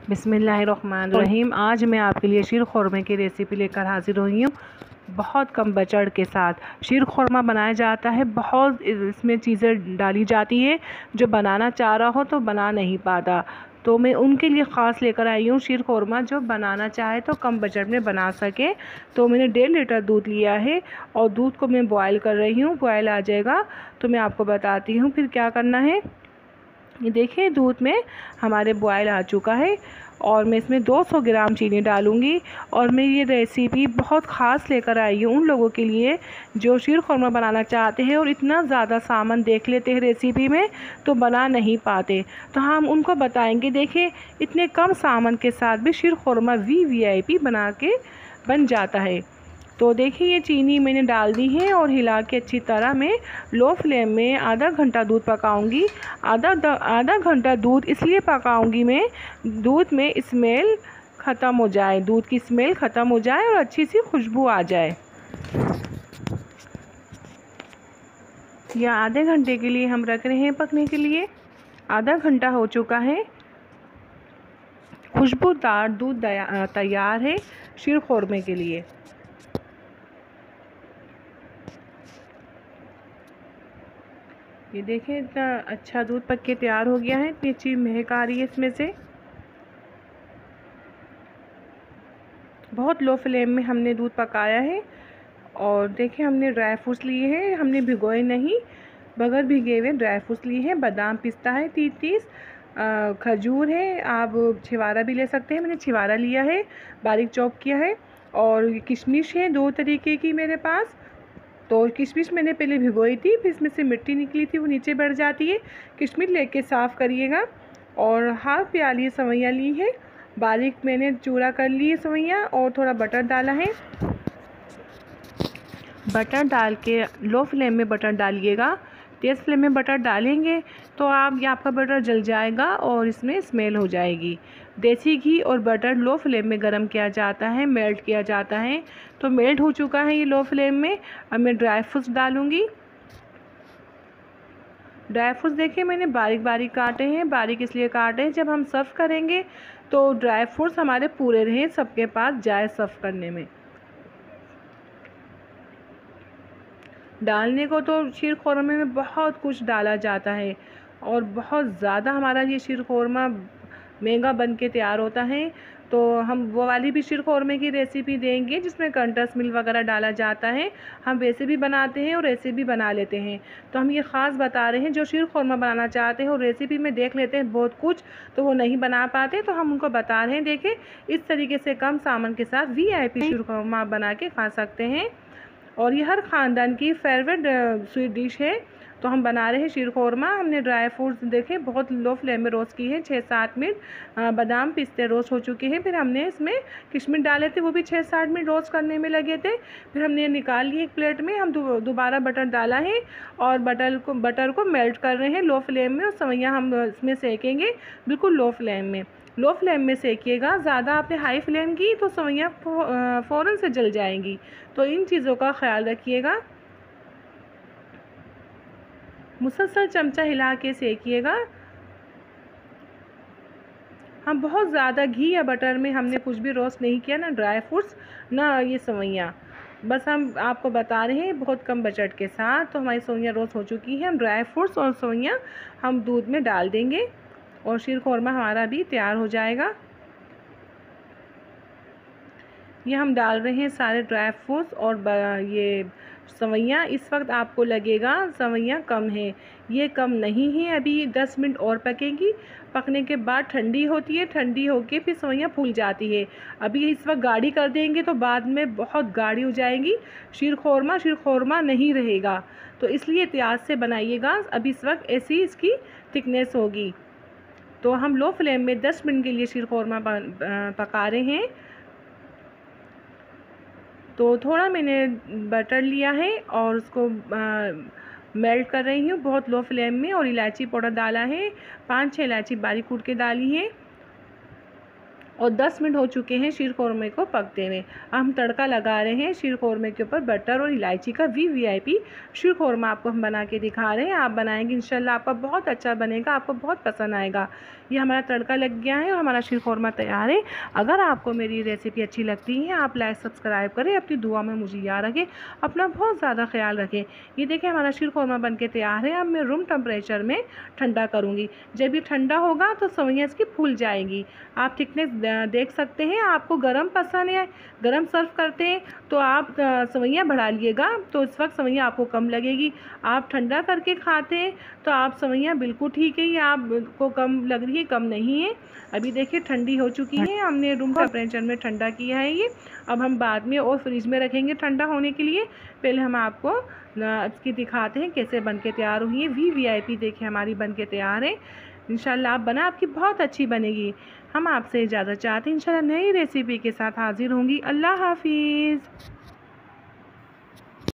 बिस्मिल्लाहिर्रहमानिर्रहीम। आज मैं आपके लिए शीर ख़ुरमा की रेसिपी लेकर हाज़िर हुई हूँ। बहुत कम बचड़ के साथ शीर ख़ुरमा बनाया जाता है। बहुत इसमें चीज़ें डाली जाती हैं जो बनाना चाह रहा हो तो बना नहीं पाता। तो मैं उनके लिए ख़ास लेकर आई हूँ शीर ख़ुरमा, जो बनाना चाहे तो कम बजट में बना सके। तो मैंने 1.5 लीटर दूध लिया है और दूध को मैं बॉयल कर रही हूँ। बॉयल आ जाएगा तो मैं आपको बताती हूँ फिर क्या करना है। ये देखिए दूध में हमारे बॉयल आ चुका है और मैं इसमें 200 ग्राम चीनी डालूँगी। और मैं ये रेसिपी बहुत ख़ास लेकर आई हूँ उन लोगों के लिए जो शीर ख़ुरमा बनाना चाहते हैं और इतना ज़्यादा सामान देख लेते हैं रेसिपी में तो बना नहीं पाते। तो हम उनको बताएंगे, देखिए इतने कम सामान के साथ भी शीर ख़ुरमा वीआईपी बना के बन जाता है। तो देखिए ये चीनी मैंने डाल दी है और हिला के अच्छी तरह मैं लो फ्लेम में आधा घंटा दूध पकाऊंगी। आधा घंटा दूध इसलिए पकाऊंगी मैं, दूध में स्मेल ख़त्म हो जाए, दूध की स्मेल ख़त्म हो जाए और अच्छी सी खुशबू आ जाए। या आधे घंटे के लिए हम रख रहे हैं पकने के लिए। आधा घंटा हो चुका है, खुशबूदार दूध तैयार है शीर ख़ुरमे के लिए। ये देखिए इतना अच्छा दूध पक के तैयार हो गया है, इतनी अच्छी महक आ रही है इसमें से। बहुत लो फ्लेम में हमने दूध पकाया है। और देखिए हमने ड्राई फ्रूट्स लिए हैं, हमने भिगोए नहीं, बगैर भिगे हुए ड्राई फ्रूट्स लिए हैं। बादाम पिस्ता है 30 खजूर है, आप छिवारा भी ले सकते हैं। मैंने छिवारा लिया है, बारीक चॉप किया है। और किशमिश है 2 तरीके की मेरे पास। तो किशमिश मैंने पहले भिगोई थी, फिर इसमें से मिट्टी निकली थी, वो नीचे बैठ जाती है। किशमिश लेके साफ़ करिएगा। और हाफ प्याली सवैयाँ ली है, बारीक मैंने चूरा कर ली है सवैयाँ। और थोड़ा बटर डाला है। बटर डाल के लो फ्लेम में बटर डालिएगा। तेज़ फ्लेम में बटर डालेंगे तो आपका बटर जल जाएगा और इसमें स्मेल हो जाएगी। देसी घी और बटर लो फ्लेम में गरम किया जाता है, मेल्ट किया जाता है। तो मेल्ट हो चुका है ये लो फ्लेम में। अब मैं ड्राई फ्रूट्स डालूँगी। ड्राई फ्रूट्स देखिए मैंने बारीक बारीक काटे हैं। बारीक इसलिए काटे हैं जब हम सर्व करेंगे तो ड्राई फ्रूट्स हमारे पूरे रहें, सबके पास जाए सर्व करने में। डालने को तो शीर ख़ुरमे में बहुत कुछ डाला जाता है और बहुत ज़्यादा हमारा ये शीर ख़ुरमा महंगा बन के तैयार होता है। तो हम वो वाली भी शीर ख़ुरमे की रेसिपी देंगे जिसमें कंटस मिल्क वगैरह डाला जाता है। हम वैसे भी बनाते हैं और ऐसे भी बना लेते हैं। तो हम ये ख़ास बता रहे हैं जो शीर ख़ुरमा बनाना चाहते हैं और रेसिपी में देख लेते हैं बहुत कुछ तो वो नहीं बना पाते, तो हम उनको बता रहे हैं। देखिए इस तरीके से कम सामान के साथ वीआईपी शीर ख़ुरमा बना के खा सकते हैं। और ये हर ख़ानदान की फेवरेट स्वीट डिश है। तो हम बना रहे हैं शीर ख़ुरमा। हमने ड्राई फ्रूट्स देखे बहुत लो फ्लेम में रोस्ट की है 6-7 मिनट। बादाम पिस्ते रोस्ट हो चुके हैं। फिर हमने इसमें किशमिश डाले थे, वो भी 6-7 मिनट रोस्ट करने में लगे थे। फिर हमने निकाल लिए एक प्लेट में। हम दोबारा बटर डाला है और बटर को मेल्ट कर रहे हैं लो फ्लेम में। और सवैयाँ हम इसमें सेकेंगे बिल्कुल लो फ्लेम में। लो फ्लेम में सेकिएगा, ज़्यादा आपने हाई फ्लेम की तो सवैयाँ फ़ौरन से जल जाएंगी। तो इन चीज़ों का ख्याल रखिएगा। मुसलसल चमचा हिला के सेकिएगा। हम बहुत ज़्यादा घी या बटर में हमने कुछ भी रोस्ट नहीं किया, ना ड्राई फ्रूट्स ना ये सवैयाँ। बस हम आपको बता रहे हैं बहुत कम बजट के साथ। तो हमारी सवैयाँ रोस्ट हो चुकी हैं। हम ड्राई फ्रूट्स और सवैयाँ हम दूध में डाल देंगे और शीर ख़ुरमा हमारा भी तैयार हो जाएगा। ये हम डाल रहे हैं सारे ड्राई फ्रूट्स और ये सवैयाँ। इस वक्त आपको लगेगा सवैयाँ कम है, ये कम नहीं है। अभी 10 मिनट और पकेगी। पकने के बाद ठंडी होती है, ठंडी होके फिर सवैयाँ फूल जाती है। अभी इस वक्त गाढ़ी कर देंगे तो बाद में बहुत गाढ़ी हो जाएगी। शीर ख़ुरमा नहीं रहेगा। तो इसलिए एहतियात से बनाइएगा। अभी इस वक्त ऐसी इसकी थिकनेस होगी। तो हम लो फ्लेम में 10 मिनट के लिए शीर ख़ुरमा पका रहे हैं। तो थोड़ा मैंने बटर लिया है और उसको मेल्ट कर रही हूँ बहुत लो फ्लेम में। और इलायची पाउडर डाला है, 5-6 इलायची बारीक कूट के डाली है। और 10 मिनट हो चुके हैं शीर ख़ोरमे को पकते हुए। हम तड़का लगा रहे हैं शीर ख़ोरमे के ऊपर बटर और इलायची का वीवीआईपी शीर ख़ोरमा आपको हम बना के दिखा रहे हैं। आप बनाएंगे इंशाल्लाह आपका बहुत अच्छा बनेगा, आपको बहुत पसंद आएगा। ये हमारा तड़का लग गया है और हमारा शीर ख़ोरमा तैयार है। अगर आपको मेरी रेसिपी अच्छी लगती है आप लाइक सब्सक्राइब करें, अपनी दुआ में मुझे याद रखें, अपना बहुत ज़्यादा ख्याल रखें। ये देखिए हमारा शीर ख़ोरमा बन के तैयार है। अब मैं रूम टेम्परेचर में ठंडा करूँगी। जब ये ठंडा होगा तो सवैयाँ इसकी फूल जाएगी। आप थिकनेस देख सकते हैं। आपको गरम पसंद है, गरम सर्व करते हैं तो आप सवैयाँ बढ़ा लिएगा, तो इस वक्त सवैयाँ आपको कम लगेगी। आप ठंडा करके खाते हैं तो आप सवैयाँ बिल्कुल ठीक है, ये आपको कम लग रही है, कम नहीं है। अभी देखिए ठंडी हो चुकी है, हमने रूम टेम्परेचर में ठंडा किया है ये। अब हम बाद में और फ्रिज में रखेंगे ठंडा होने के लिए। पहले हम आपको इसकी दिखाते हैं कैसे बन के तैयार हुई है। वीवीआईपी देखिए हमारी बन के तैयार है। इंशाल्लाह आप बना, आपकी बहुत अच्छी बनेगी। हम आपसे इजाज़त चाहते हैं, इंशाल्लाह नई रेसिपी के साथ हाज़िर होंगी। अल्लाह हाफिज़।